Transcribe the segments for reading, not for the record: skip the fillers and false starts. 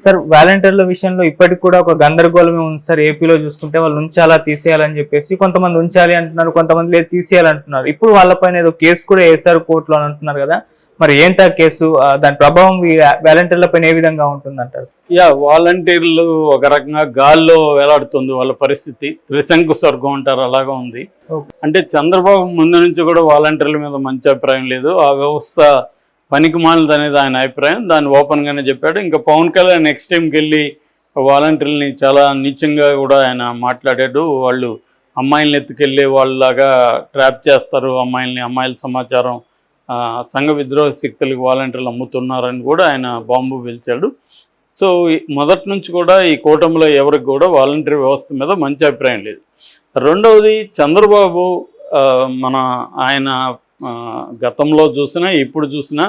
Sir వాలంటీర్ల విషయంలో ఇప్పటికి కూడా ఒక గందరగోళమే ఉంది సార్. ఏపీలో చూసుకుంటే వాళ్ళు ఉంచాలా తీసేయాలని చెప్పేసి కొంతమంది ఉంచాలి అంటున్నారు, కొంతమంది లేదు తీసేయాలంటున్నారు. ఇప్పుడు వాళ్ళపైన ఏదో కేసు కూడా వేశారు కోర్టులో అని అంటున్నారు కదా, మరి ఏంటా కేసు? దాని ప్రభావం వాలంటీర్ల పైన ఏ విధంగా ఉంటుందంటారు? వాలంటీర్లు ఒక రకంగా గాల్లో వేలాడుతుంది వాళ్ళ పరిస్థితి. త్రిశంకు స్వర్గం అంటారు, అలాగా ఉంది. అంటే చంద్రబాబు ముందు నుంచి కూడా వాలంటీర్ల మీద మంచి అభిప్రాయం లేదు. ఆ వ్యవస్థ పనికి మాలినది అనేది ఆయన అభిప్రాయం. దాన్ని ఓపెన్గానే చెప్పాడు. ఇంకా పవన్ కళ్యాణ్ నెక్స్ట్ టైంకి వెళ్ళి వాలంటీర్లని చాలా నీచంగా కూడా ఆయన మాట్లాడాడు. వాళ్ళు అమ్మాయిలను ఎత్తుకెళ్ళి వాళ్ళలాగా ట్రాప్ చేస్తారు అమ్మాయిల్ని, అమ్మాయిల సమాచారం సంఘ విద్రోహ శక్తులకు వాలంటీర్లు అమ్ముతున్నారని కూడా ఆయన బాంబు పిలిచాడు. సో మొదటి నుంచి కూడా ఈ కూటమిలో ఎవరికి కూడా వాలంటీర్ వ్యవస్థ మీద మంచి అభిప్రాయం లేదు. రెండవది, చంద్రబాబు ఆయన గతంలో చూసినా ఇప్పుడు చూసినా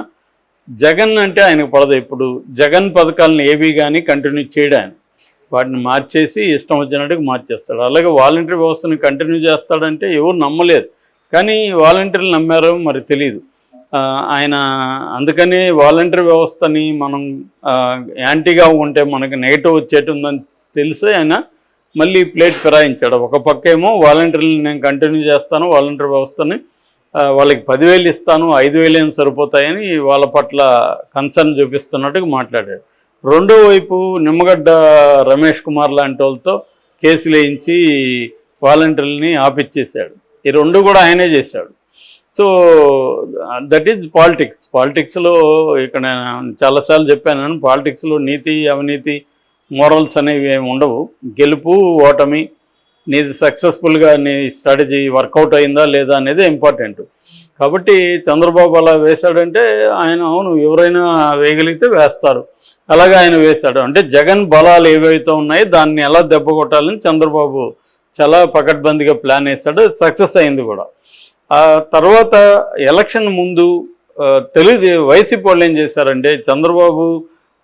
జగన్ అంటే ఆయనకు పడదు. ఇప్పుడు జగన్ పథకాలను ఏవి కానీ కంటిన్యూ చేయడు. ఆయన వాటిని మార్చేసి ఇష్టం వచ్చినట్టుగా మార్చేస్తాడు. అలాగే వాలంటీర్ వ్యవస్థను కంటిన్యూ చేస్తాడంటే ఎవరు నమ్మలేదు, కానీ వాలంటీర్లు నమ్మారో మరి తెలియదు ఆయన. అందుకని వాలంటీర్ వ్యవస్థని మనం యాంటీగా ఉంటే మనకి నెగిటివ్ వచ్చేటుందని తెలిసి ఆయన మళ్ళీ ప్లేట్ ఫిరాయించాడు. ఒక పక్క ఏమో వాలంటీర్లు నేను కంటిన్యూ చేస్తాను, వాలంటీర్ వ్యవస్థని వాళ్ళకి 10,000 ఇస్తాను, 5,000 ఏం సరిపోతాయని వాళ్ళ పట్ల కన్సర్న్ చూపిస్తున్నట్టుగా మాట్లాడాడు. రెండో వైపు నిమ్మగడ్డ రమేష్ కుమార్ లాంటి వాళ్ళతో కేసులు వేయించి వాలంటీర్లని ఆపిచ్చేశాడు. ఈ రెండు కూడా ఆయనే చేశాడు. So that is politics. పాలిటిక్స్లో ఇక్కడ చాలాసార్లు చెప్పాను, పాలిటిక్స్లో నీతి అవినీతి మోరల్స్ అనేవి ఏమి ఉండవు. గెలుపు ఓటమి, నీది సక్సెస్ఫుల్గా నీ స్ట్రాటజీ వర్కౌట్ అయిందా లేదా అనేది ఇంపార్టెంట్. కాబట్టి చంద్రబాబు అలా వేశాడంటే ఆయన అవును ఎవరైనా వేయగలిగితే వేస్తారు, అలాగే ఆయన వేశాడు. అంటే జగన్ బలాలు ఏవైతే ఉన్నాయో దాన్ని ఎలా దెబ్బ కొట్టాలని చంద్రబాబు చాలా పకడ్బందీగా ప్లాన్ వేశాడు. సక్సెస్ అయింది కూడా. ఆ తర్వాత ఎలక్షన్ ముందు వైసీపీ వాళ్ళు ఏం చేశారంటే, చంద్రబాబు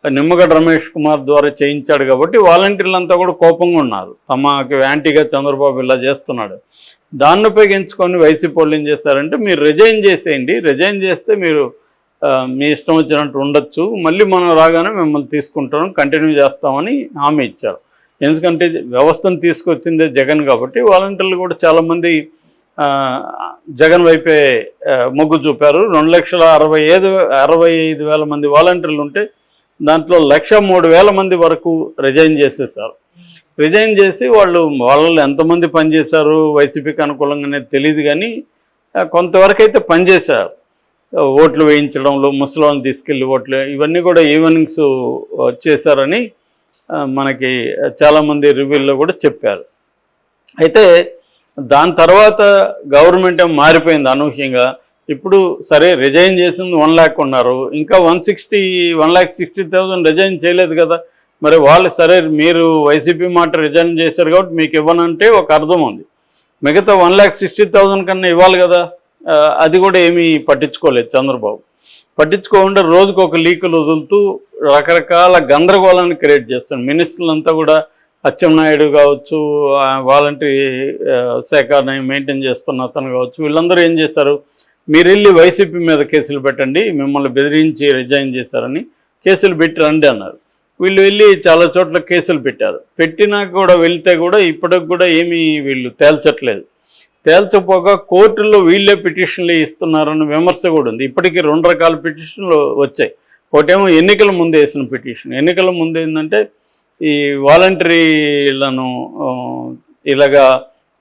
నిమ్మగడ్డ రమేష్ కుమార్ ద్వారా చేయించాడు కాబట్టి వాలంటీర్లంతా కూడా కోపంగా ఉన్నారు. తమకి యాంటీగా చంద్రబాబు ఇలా చేస్తున్నాడు. దాన్ని ఉపయోగించుకొని వైసీపీ వాళ్ళు ఏం చేశారంటే, మీరు రిజైన్ చేసేయండి, రిజైన్ చేస్తే మీరు మీ ఇష్టం వచ్చినట్టు ఉండొచ్చు, మళ్ళీ మనం రాగానే మిమ్మల్ని తీసుకుంటాం, కంటిన్యూ చేస్తామని హామీ ఇచ్చారు. ఎందుకంటే వ్యవస్థను తీసుకొచ్చిందే జగన్ కాబట్టి వాలంటీర్లు కూడా చాలామంది జగన్ వైపే మొగ్గు చూపారు. 2,65,000 మంది వాలంటీర్లు ఉంటే దాంట్లో 1,03,000 మంది వరకు రిజైన్ చేసేసారు. రిజైన్ చేసి వాళ్ళు ఎంతమంది పనిచేశారు వైసీపీకి అనుకూలంగానే తెలియదు, కానీ కొంతవరకు అయితే పనిచేశారు. ఓట్లు వేయించడంలో, ముసలివాళ్ళని తీసుకెళ్ళి ఓట్లు ఇవన్నీ కూడా ఈవెనింగ్స్ చేశారని మనకి చాలామంది రివ్యూల్లో కూడా చెప్పారు. అయితే దాని తర్వాత గవర్నమెంట్ మారిపోయింది అనూహ్యంగా. ఇప్పుడు సరే రిజైన్ చేసింది 1 lakh ఉన్నారు, ఇంకా 1,60,000 రిజైన్ చేయలేదు కదా. మరి వాళ్ళు సరే మీరు వైసీపీ మాట రిజైన్ చేశారు కాబట్టి మీకు ఇవ్వనంటే ఒక అర్థం ఉంది. మిగతా 1,60,000 కన్నా ఇవ్వాలి కదా. అది కూడా ఏమీ పట్టించుకోలేదు చంద్రబాబు. పట్టించుకోకుండా రోజుకు ఒక లీకులు వదులుతూ రకరకాల గందరగోళాన్ని క్రియేట్ చేస్తాడు. మినిస్టర్లంతా కూడా అచ్చెన్నాయుడు కావచ్చు, వాలంటరీ శాఖని మెయింటైన్ చేస్తున్న అతను కావచ్చు, వీళ్ళందరూ ఏం చేశారు, మీరు వెళ్ళి వైసీపీ మీద కేసులు పెట్టండి, మిమ్మల్ని బెదిరించి రిజైన్ చేశారని కేసులు పెట్టి రండి అన్నారు. వీళ్ళు వెళ్ళి చాలా చోట్ల కేసులు పెట్టారు. పెట్టినా కూడా వెళ్తే కూడా ఇప్పటికి కూడా ఏమీ వీళ్ళు తేల్చట్లేదు. తేల్చపోగా కోర్టుల్లో వీళ్ళే పిటిషన్లు ఇస్తున్నారన్న విమర్శ కూడా ఉంది. ఇప్పటికీ 2 రకాల పిటిషన్లు వచ్చాయి. ఒకటేమో ఎన్నికల ముందు వేసిన పిటిషన్. ఎన్నికల ముందు ఏంటంటే ఈ వాలంటరీలను ఇలాగా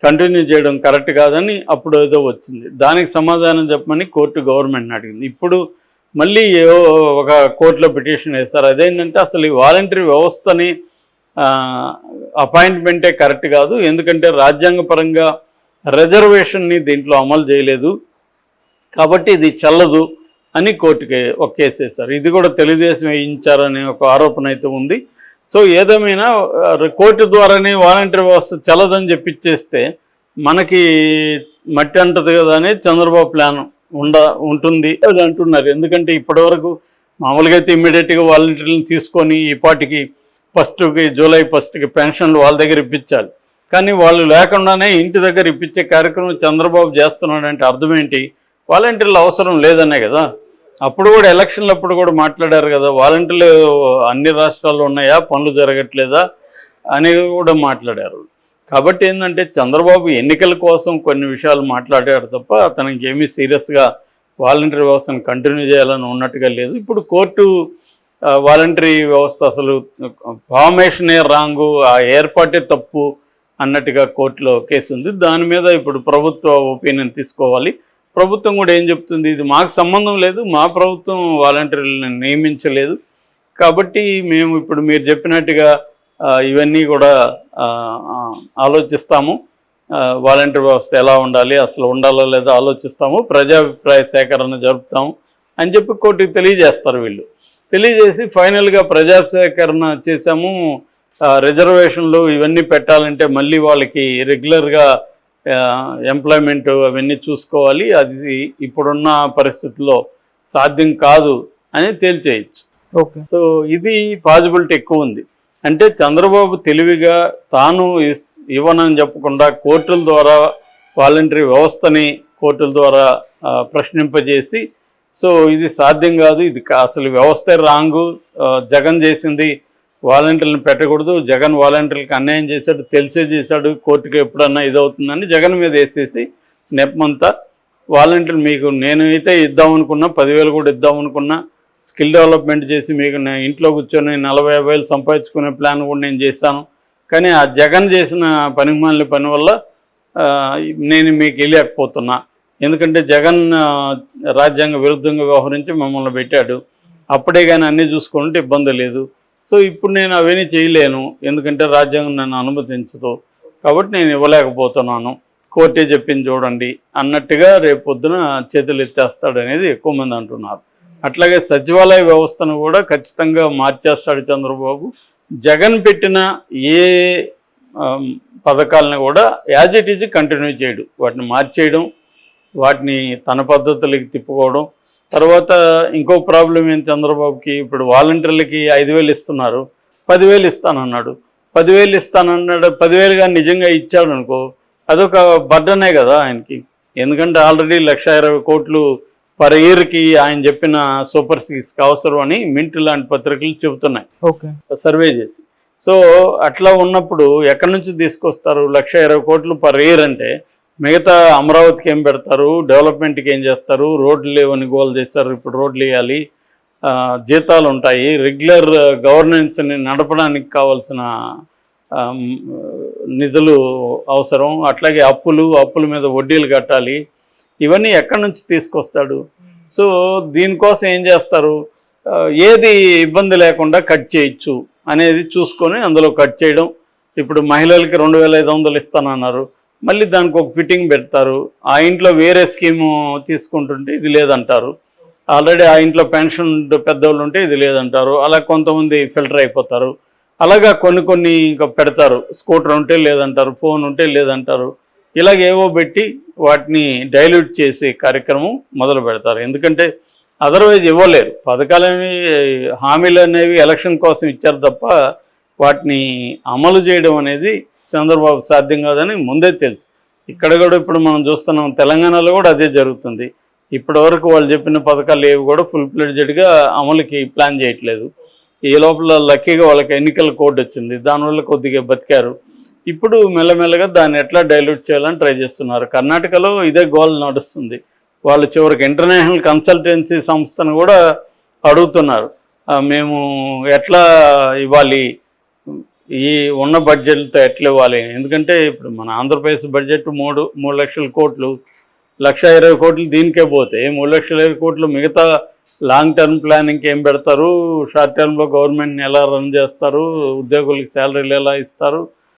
కంటిన్యూ చేయడం కరెక్ట్ కాదని అప్పుడు ఏదో వచ్చింది. దానికి సమాధానం చెప్పమని కోర్టు గవర్నమెంట్ని అడిగింది. ఇప్పుడు మళ్ళీ ఒక కోర్టులో పిటిషన్ వేస్తారు. అదేంటంటే అసలు ఈ వాలంటరీ వ్యవస్థని అపాయింట్మెంటే కరెక్ట్ కాదు, ఎందుకంటే రాజ్యాంగపరంగా రిజర్వేషన్ని దీంట్లో అమలు చేయలేదు కాబట్టి ఇది చెల్లదు అని కోర్టుకి ఒక కేసు వేశారు. ఇది కూడా తెలుగుదేశం వేయించారనే ఒక ఆరోపణ అయితే ఉంది. సో ఏదేమైనా కోర్టు ద్వారానే వాలంటీర్ వ్యవస్థ చల్లదని చెప్పిచ్చేస్తే మనకి మట్టి అంటది కదా అనేది చంద్రబాబు ప్లాన్ ఉంటుంది అది అంటున్నారు. ఎందుకంటే ఇప్పటివరకు మామూలుగా అయితే ఇమ్మీడియట్గా వాలంటీర్లను తీసుకొని ఈ పాటికి జూలై 1కి పెన్షన్లు వాళ్ళ దగ్గర ఇప్పించాలి. కానీ వాళ్ళు లేకుండానే ఇంటి దగ్గర ఇప్పించే కార్యక్రమం చంద్రబాబు చేస్తున్నాడంటే అర్థం ఏంటి? వాలంటీర్లు అవసరం లేదనే కదా. అప్పుడు కూడా ఎలక్షన్లు అప్పుడు కూడా మాట్లాడారు కదా, వాలంటీర్లు అన్ని రాష్ట్రాల్లో ఉన్నాయా, పనులు జరగట్లేదా అనేది కూడా మాట్లాడారు. కాబట్టి ఏంటంటే చంద్రబాబు ఎన్నికల కోసం కొన్ని విషయాలు మాట్లాడాడు తప్ప అతనికి ఏమీ సీరియస్గా వాలంటరీ వ్యవస్థను కంటిన్యూ చేయాలని ఉన్నట్టుగా లేదు. ఇప్పుడు కోర్టు వాలంటరీ వ్యవస్థ అసలు ఫార్మేషనే రాంగు, ఆ ఏర్పాటే తప్పు అన్నట్టుగా కోర్టులో కేసు ఉంది. దాని మీద ఇప్పుడు ప్రభుత్వ ఒపీనియన్ తీసుకోవాలి. ప్రభుత్వం కూడా ఏం చెప్తుంది, ఇది మాకు సంబంధం లేదు, మా ప్రభుత్వం వాలంటీర్లను నియమించలేదు, కాబట్టి మేము ఇప్పుడు మీరు చెప్పినట్టుగా ఇవన్నీ కూడా ఆలోచిస్తాము, వాలంటీర్ వ్యవస్థ ఎలా ఉండాలి, అసలు ఉండాలో లేదో ఆలోచిస్తాము, ప్రజాభిప్రాయ సేకరణ జరుపుతాము అని చెప్పి కోర్టుకి తెలియజేస్తారు. వీళ్ళు తెలియజేసి ఫైనల్గా ప్రజా సేకరణ చేశాము, రిజర్వేషన్లు ఇవన్నీ పెట్టాలంటే మళ్ళీ వాళ్ళకి రెగ్యులర్గా ఎంప్లాయ్మెంట్ అవన్నీ చూసుకోవాలి, అది ఇప్పుడున్న పరిస్థితుల్లో సాధ్యం కాదు అని తేల్చేయచ్చు. ఓకే, సో ఇది పాజిబిలిటీ ఎక్కువ ఉంది. అంటే చంద్రబాబు తెలివిగా తాను ఇవ్వనని చెప్పకుండా కోర్టుల ద్వారా వాలంటరీ వ్యవస్థని కోర్టుల ద్వారా ప్రశ్నింపజేసి, సో ఇది సాధ్యం కాదు, ఇది అసలు వ్యవస్థ రాంగు, జగన్ చేసింది వాలంటీర్లను పెట్టకూడదు, జగన్ వాలంటీర్లకు అన్యాయం చేశాడు, తెలిసే చేశాడు, కోర్టుకు ఎప్పుడన్నా ఇదవుతుందని జగన్ మీద వేసేసి నెపమంతా వాలంటీర్లు మీకు నేనైతే ఇద్దామనుకున్నా, 10,000 కూడా ఇద్దామనుకున్నా, స్కిల్ డెవలప్మెంట్ చేసి మీకు ఇంట్లో కూర్చొని 40,000 సంపాదించుకునే ప్లాన్ కూడా నేను చేశాను, కానీ ఆ జగన్ చేసిన పనిమాలిన పని వల్ల నేను మీకు వెళ్ళలేకపోతున్నా, ఎందుకంటే జగన్ రాజ్యాంగ విరుద్ధంగా వ్యవహరించి మమ్మల్ని పెట్టాడు, అప్పుడే కానీ అన్నీ చూసుకుంటే ఇబ్బంది లేదు, సో ఇప్పుడు నేను అవన్నీ చేయలేను, ఎందుకంటే రాజ్యాంగం నన్ను అనుమతించదు, కాబట్టి నేను ఇవ్వలేకపోతున్నాను, కోర్టే చెప్పింది చూడండి అన్నట్టుగా రేపు పొద్దున చేతులు ఎత్తేస్తాడు అనేది ఎక్కువ మంది అంటున్నారు. అట్లాగే సచివాలయ వ్యవస్థను కూడా ఖచ్చితంగా మార్చేస్తాడు చంద్రబాబు. జగన్ పెట్టిన ఏ పథకాలను కూడా యాజ్ ఇట్ ఈజ్ కంటిన్యూ చేయడు, వాటిని మార్చేయడం, వాటిని తన పద్ధతులకి తిప్పుకోవడం. తర్వాత ఇంకో ప్రాబ్లం ఏంటి చంద్రబాబుకి, ఇప్పుడు వాలంటీర్లకి 5,000 ఇస్తున్నారు, 10,000 ఇస్తానన్నాడు, 10,000 ఇస్తానన్నాడు, 10,000 కానీ నిజంగా ఇచ్చాడు అనుకో, అదొక బర్డనే కదా ఆయనకి, ఎందుకంటే ఆల్రెడీ 1,20 కోట్లు పర్ ఇయర్కి ఆయన చెప్పిన సూపర్ 6కి అవసరం అని మింట్ లాంటి పత్రికలు చెబుతున్నాయి, ఓకే, సర్వే చేసి. సో అట్లా ఉన్నప్పుడు ఎక్కడి నుంచి తీసుకొస్తారు 1,20 కోట్లు పర్ ఇయర్ అంటే, మిగతా అమరావతికి ఏం పెడతారు, డెవలప్మెంట్కి ఏం చేస్తారు, రోడ్లు లేవని గోల్ చేస్తారు, ఇప్పుడు రోడ్లు వేయాలి, జీతాలు ఉంటాయి, రెగ్యులర్ గవర్నెన్స్ని నడపడానికి కావాల్సిన నిధులు అవసరం, అట్లాగే అప్పుల మీద వడ్డీలు కట్టాలి, ఇవన్నీ ఎక్కడి నుంచి తీసుకొస్తాడు. సో దీనికోసం ఏం చేస్తారు, ఏది ఇబ్బంది లేకుండా కట్ చేయొచ్చు అనేది చూసుకొని అందులో కట్ చేయడం. ఇప్పుడు మహిళలకి 2,500 ఇస్తానన్నారు, మళ్ళీ దానికి ఒక ఫిట్టింగ్ పెడతారు, ఆ ఇంట్లో వేరే స్కీము తీసుకుంటుంటే ఇది లేదంటారు, ఆల్రెడీ ఆ ఇంట్లో పెన్షన్ పెద్దవాళ్ళు ఉంటే ఇది లేదంటారు, అలా కొంతమంది ఫిల్టర్ అయిపోతారు, అలాగా కొన్ని ఇంకా పెడతారు, స్కూటర్ ఉంటే లేదంటారు, ఫోన్ ఉంటే లేదంటారు, ఇలాగేవో పెట్టి వాటిని డైల్యూట్ చేసే కార్యక్రమం మొదలు పెడతారు. ఎందుకంటే అదర్వైజ్ ఇవ్వలేరు, పథకాలనేవి హామీలు అనేవి ఎలక్షన్ కోసం ఇచ్చారు తప్ప వాటిని అమలు చేయడం అనేది చంద్రబాబు సాధ్యం కాదని ముందే తెలుసు. ఇక్కడ కూడా ఇప్పుడు మనం చూస్తున్నాం, తెలంగాణలో కూడా అదే జరుగుతుంది. ఇప్పటి వరకు వాళ్ళు చెప్పిన పథకాలు ఏవి కూడా ఫుల్ ఫ్లెడ్జెడ్గా అమలుకి ప్లాన్ చేయట్లేదు. ఈ లోపల లక్కీగా వాళ్ళకి ఎన్నికల కోడ్ వచ్చింది, దానివల్ల కొద్దిగా బతికారు. ఇప్పుడు మెల్లమెల్లగా దాన్ని ఎట్లా డైల్యూట్ చేయాలని ట్రై చేస్తున్నారు. కర్ణాటకలో ఇదే గోల్ నడుస్తుంది. వాళ్ళు చివరికి ఇంటర్నేషనల్ కన్సల్టెన్సీ సంస్థను కూడా అడుగుతున్నారు, మేము ఎట్లా ఇవ్వాలి, ఈ ఉన్న బడ్జెట్లతో ఎట్లా ఇవ్వాలి. ఎందుకంటే ఇప్పుడు మన ఆంధ్రప్రదేశ్ బడ్జెట్ 3 లక్షల కోట్లు, 1,20 కోట్లు దీనికే పోతే 3,20 కోట్లు మిగతా లాంగ్ టర్మ్ ప్లానింగ్కి ఏం పెడతారు, షార్ట్ టర్మ్లో గవర్నమెంట్ని ఎలా రన్ చేస్తారు, ఉద్యోగులకి శాలరీలు ఎలా ఇస్తారు,